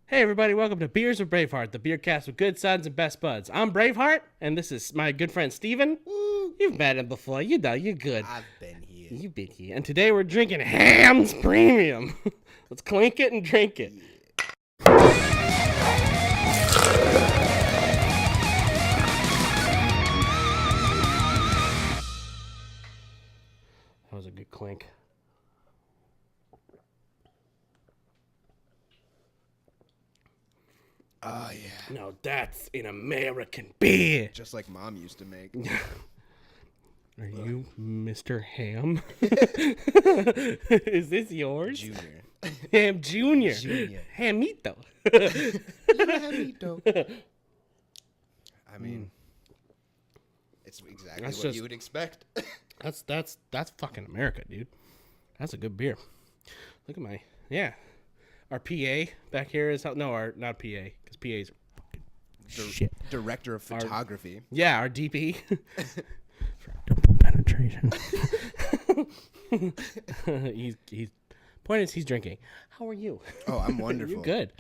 Hey everybody, welcome to Beers with Braveheart, the beer cast with good sons and best buds. I'm Braveheart, and this is my good friend Steven. Woo. You've met him before, you know, you're good. I've been here. You've been here. And today we're drinking Hamm's Premium. Let's clink it and drink it. That was a good clink. Oh, yeah. Now that's an American beer. Just like Mom used to make. Are you Mr. Hamm? Is this yours? Junior. Ham Junior. Junior. Hamito. Hamito. I mean, it's exactly That's what just- you would expect. That's fucking America, dude. That's a good beer. Look at our PA back here is not PA because PAs are fucking shit. Director of photography. Our DP for double penetration. he's point is he's drinking. How are you? Oh, I'm wonderful. You're good,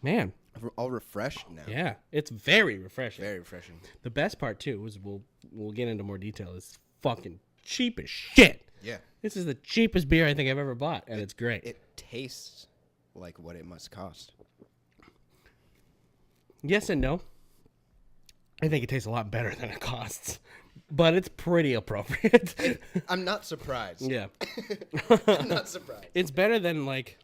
man. We're all refreshed now. Yeah, it's very refreshing. Very refreshing. The best part too is we'll get into more detail. It's fucking cheap as shit. Yeah. This is the cheapest beer I think I've ever bought, and it's great. It tastes like what it must cost. Yes and no. I think it tastes a lot better than it costs, but it's pretty appropriate. I'm not surprised. Yeah, I'm not surprised. it's better than like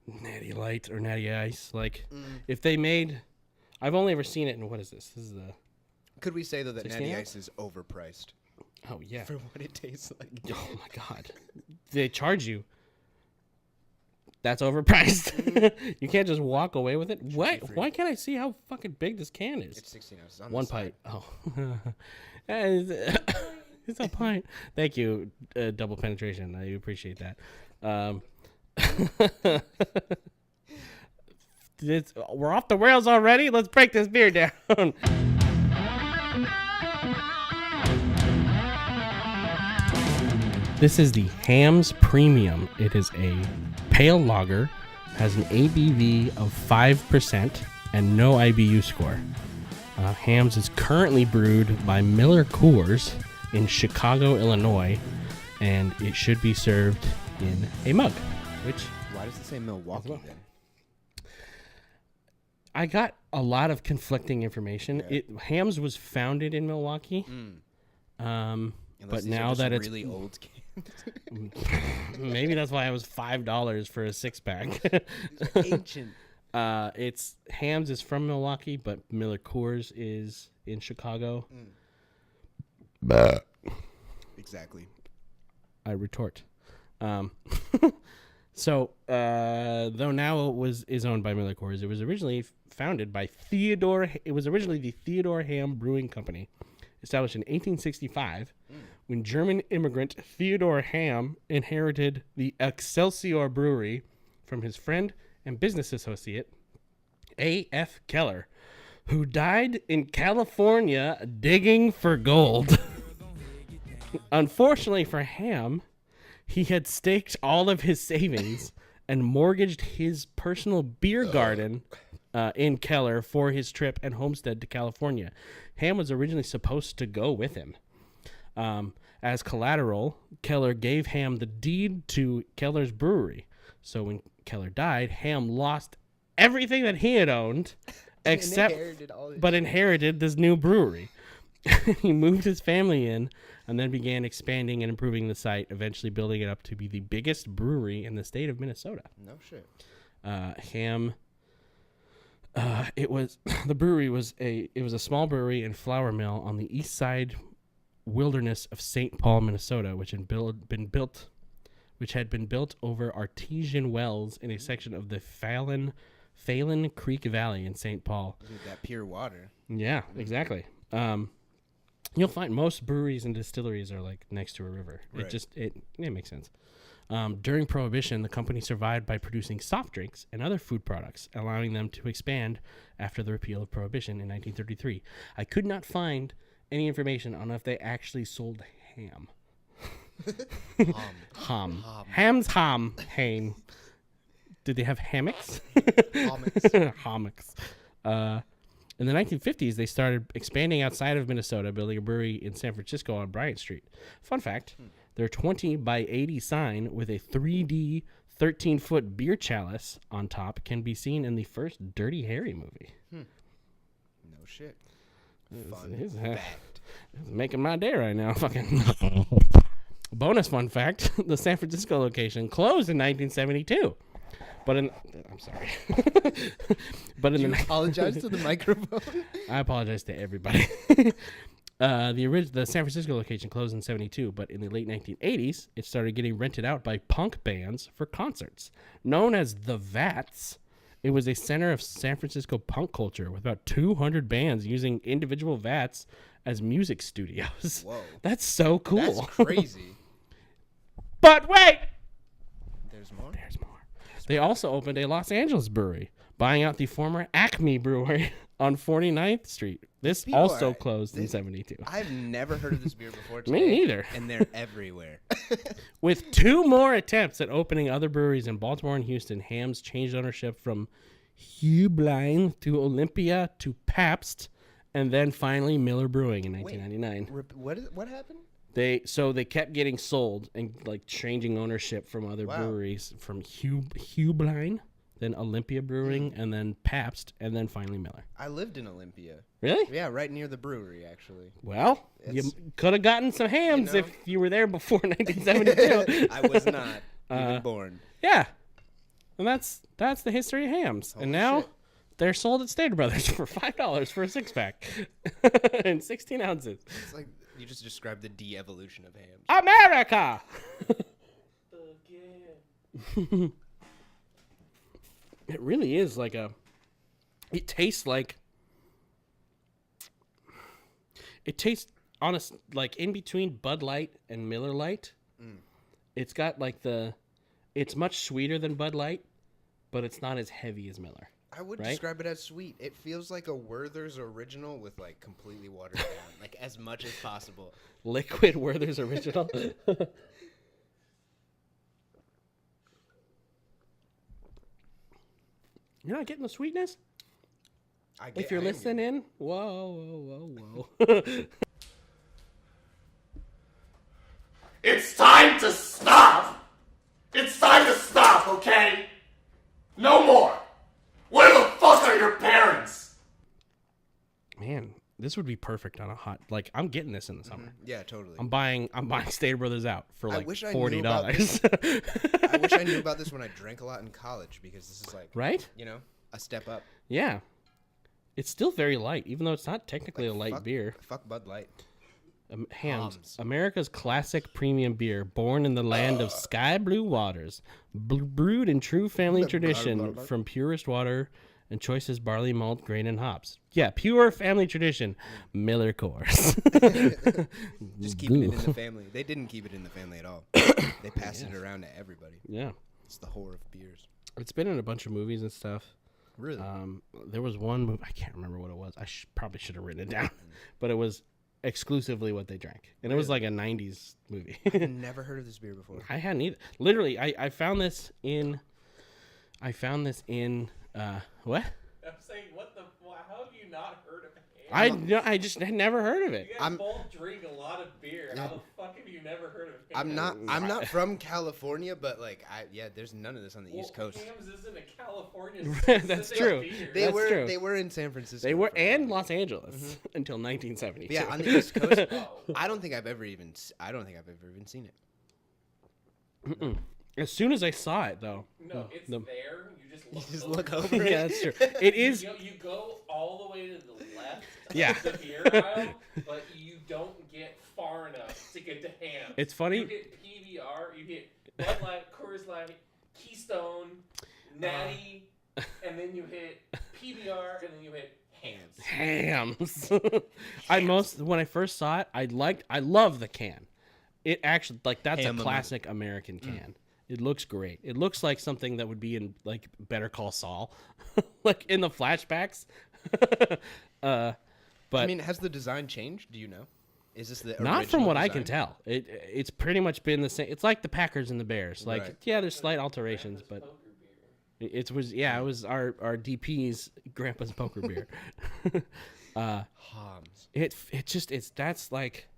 Natty Light or Natty Ice. Like if they made, I've only ever seen it in what is this? This is the Could we say, though, that 16 Natty ounce? Ice is overpriced oh yeah. for what it tastes like? Oh my god, they charge you. That's overpriced. You can't just walk away with it. Why can't I see how fucking big this can is? It's 16 ounces. On One the side. pint. Oh, it's a pint. Thank you, double penetration. I appreciate that. We're off the rails already. Let's break this beer down. This is the Hamm's Premium. It is a pale lager, has an ABV of 5% and no IBU score. Hamm's is currently brewed by Miller Coors in Chicago, Illinois, and it should be served in a mug, which Why does it say Milwaukee then? I got a lot of conflicting information. Yeah. Hamm's was founded in Milwaukee, Unless but these are now just that it's really old cans. maybe that's why it was $5 for a 6-pack. These are ancient. It's Hamm's is from Milwaukee, but Miller Coors is in Chicago. Exactly. I retort. So, though now is owned by Miller Coors, it was originally founded by It was originally the Theodore Hamm Brewing Company, established in 1865, when German immigrant Theodore Hamm inherited the Excelsior Brewery from his friend and business associate A.F. Keller, who died in California digging for gold. Unfortunately for Hamm, he had staked all of his savings and mortgaged his personal beer garden in Keller for his trip and homestead to California. Hamm was originally supposed to go with him. As collateral, Keller gave Hamm the deed to Keller's brewery. So when Keller died, Hamm lost everything that he had owned, inherited this new brewery. He moved his family in and then began expanding and improving the site, eventually building it up to be the biggest brewery in the state of Minnesota. No shit. Hamm. It was a small brewery and flour mill on the east side wilderness of St. Paul, Minnesota, which had been built over artesian wells in a section of the Phalen Creek Valley in St. Paul. That pure water. Yeah, exactly. You'll find most breweries and distilleries are like next to a river. Right. It makes sense. During Prohibition, the company survived by producing soft drinks and other food products, allowing them to expand after the repeal of Prohibition in 1933. I could not find any information on if they actually sold ham. Hamm. Hamm. Hamm. Did they have hammocks? Hammocks. Hammocks. In the 1950s, they started expanding outside of Minnesota, building a brewery in San Francisco on Bryant Street. Fun fact, their 20 by 80 sign with a 3D 13-foot beer chalice on top can be seen in the first Dirty Harry movie. No shit. Fun It's fact. making my day right now. Fucking bonus fun fact: the San Francisco location closed in 1972. But I'm sorry. But in You the apologize to the microphone. I apologize to everybody. The San Francisco location closed in 72, but in the late 1980s, it started getting rented out by punk bands for concerts. Known as the Vats, it was a center of San Francisco punk culture with about 200 bands using individual vats as music studios. Whoa. That's so cool. That's crazy. But wait! There's more? There's more. They also opened a Los Angeles brewery, buying out the former Acme Brewery on 49th Street. This People also are- closed in 72. I've never heard of this beer before today. Me neither. And they're everywhere. With 2 more attempts at opening other breweries in Baltimore and Houston, Hamm's changed ownership from Hubline to Olympia to Pabst, and then finally Miller Brewing in 1999. What happened? They kept getting sold and like changing ownership from other Wow. breweries, from Hubline, then Olympia Brewing, and then Pabst, and then finally Miller. I lived in Olympia. Really? Yeah, right near the brewery, actually. Well, you It's- could have gotten some hams know? if you were there before 1972. I was not even born. Yeah, and that's the history of hams. Holy and now shit. they're sold at Stater Brothers for $5 for a 6-pack and 16 ounces. It's like you just described the de-evolution of hams. America. It really is like a. It tastes like. It tastes honest, like in between Bud Light and Miller Lite. It's got like the. It's much sweeter than Bud Light, but it's not as heavy as Miller. I would Right? describe it as sweet. It feels like a Werther's original with like completely watered down, like as much as possible. Liquid Werther's Original. You're not getting the sweetness? If you're listening, whoa. It's time to stop! It's time to stop, okay? No more! Where the fuck are your parents? Man, this would be perfect on a hot. Like, I'm getting this in the summer. Yeah, totally. I'm buying Stater Brothers out for like wish I knew $40. about I wish I knew about this when I drank a lot in college, because this is like, Right? you know, a step up. Yeah. It's still very light, even though it's not technically a light fuck, beer. Fuck Bud Light. Hamm's, Hamm's. America's classic premium beer, born in the land of sky blue waters, brewed in true family tradition from purest water and choicest barley, malt, grain, and hops. Yeah, pure family tradition. Miller Coors. Just keeping it in the family. They didn't keep it in the family at all. They passed it around to everybody. Yeah, It's the whore of beers. it's been in a bunch of movies and stuff. Really? There was one movie, I can't remember what it was. I probably should have written it down, but it was exclusively what they drank, and it was like a 90s movie. I've never heard of this beer before. I hadn't either. Literally, I found this in what? I'm saying, how have you not heard of Ham? I just had never heard of it. You guys both drink a lot of beer. How the fuck have you never heard of Ham? I'm not from California, but like there's none of this on the East Coast. Ham's isn't a California. That's specific true. beer. That's true. They were in San Francisco. They were for a while. and Los Angeles until 1972. But yeah, on the East Coast, I don't think I've ever even seen it. As soon as I saw it, though. No, it's there. You just look over it. Yeah, that's true. It is. You go all the way to the left Yeah. of the beer aisle, but you don't get far enough to get to Ham. It's funny. You hit PBR, you hit Bud Light, Coors Light, Keystone, Natty, and then you hit PBR, and then you hit Hams. Hams. When I first saw it, I love the can. It actually that's Ham a classic American can. It looks great. It looks like something that would be in like Better Call Saul, like in the flashbacks. But I mean, has the design changed? Do you know? Is this the not from original what I can design? tell. It's pretty much been the same. It's like the Packers and the Bears. Like Right. yeah, there's slight alterations, but Poker beer. It was our DP's grandpa's poker beer. Hamm's. That's like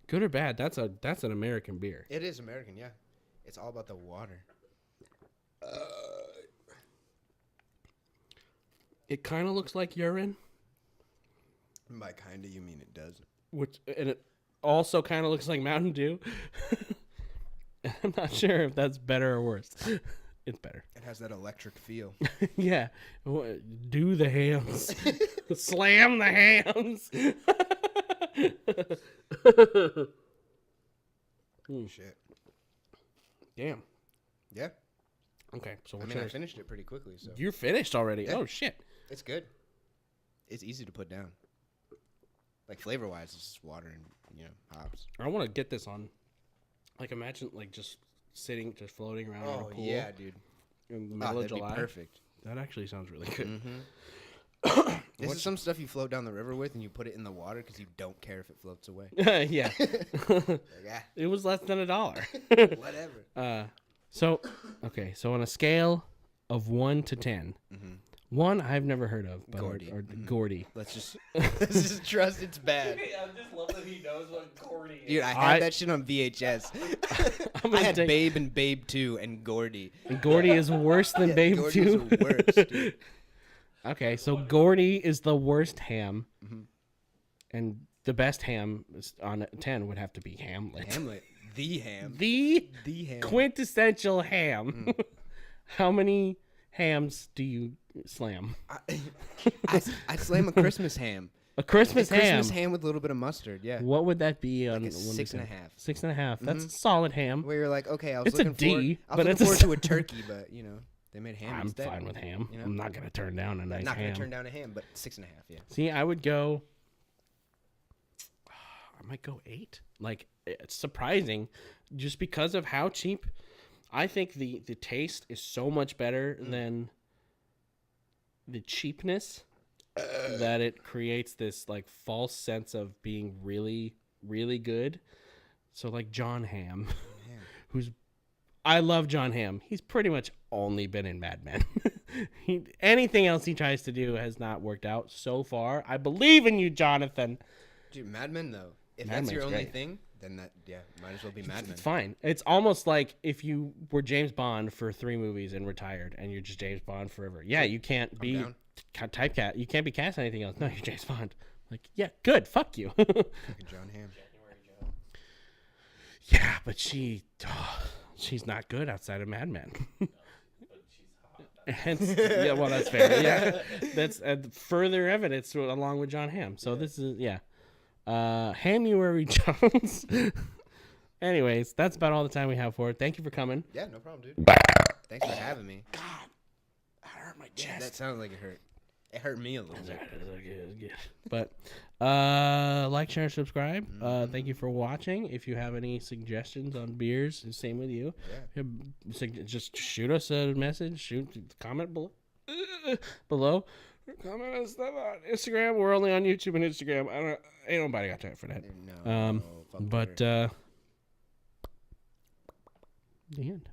good or bad. That's an American beer. It is American, yeah. It's all about the water. It kind of looks like urine, By kinda, you mean it does. and it also kind of looks like Mountain Dew. I'm not sure if that's better or worse. It's better. It has that electric feel. Yeah. Do the hams. Slam the hams. Shit. Damn. Yeah. Okay, so I finished it pretty quickly, so you're finished already. Yeah. Oh shit. it's good. It's easy to put down. Like flavor wise, it's just water and hops. I want to get this on. Like imagine like just floating around in a pool. yeah, dude. In the middle of that'd July. be perfect. That actually sounds really good. Mm-hmm. This is some stuff you float down the river with, and you put it in the water because you don't care if it floats away. Yeah. Like, It was less than $1. Whatever. So on a scale of 1 to 10, one I've never heard of, but Gordy. Gordy. Let's just trust it's bad. I just love that he knows what Gordy is. Dude, I had that shit on VHS. I had take- Babe and Babe 2 and Gordy. And Gordy is worse than Babe Gordy's 2. the worst, dude. Okay, so Gordy is the worst ham, and the best ham on a 10 would have to be Hamlet. Hamlet. The ham. The ham. quintessential ham. How many hams do you slam? I slam a Christmas ham. A Christmas ham. Christmas ham with a little bit of mustard, yeah. What would that be on Like a 6.5. 6.5. That's a solid ham. Where you're like, okay, I was It's a looking D, forward, but looking it's a forward to a turkey, but they made ham I'm instead. fine with ham. You know? I'm not gonna turn down a nice Not ham. gonna turn down a ham, but 6.5, yeah. See, I would go. I might go 8. Like it's surprising, just because of how cheap. I think the taste is so much better than the cheapness that it creates this like false sense of being really, really good. So like John Hamm, I love John Hamm. He's pretty much only been in Mad Men. Anything else he tries to do has not worked out so far. I believe in you, Jonathan. Dude, Mad Men though. If Mad that's your Men's only great. thing, then might as well be Mad Men. It's fine. It's almost like if you were James Bond for 3 movies and retired, and you're just James Bond forever. Yeah, you can't be down. typecast. You can't be cast anything else. No, you're James Bond. Like, yeah, good. Fuck you. Fucking John Hamm. Yeah, but she's not good outside of Mad Men. Hence, yeah, well, that's fair. Yeah, that's further evidence along with John Hamm. So this is Hamuary Jones. Anyways, that's about all the time we have for it. Thank you for coming. Yeah, no problem, dude. Thanks for having me. God, that hurt my Yeah, chest. that sounded like it hurt. It hurt me a little bit. But like, share, and subscribe. Thank you for watching. If you have any suggestions on beers, same with you. Yeah. Just shoot us a message. Comment below. Comment and stuff on Instagram. We're only on YouTube and Instagram. Ain't nobody got time for that. No. Fuck But Twitter. the end.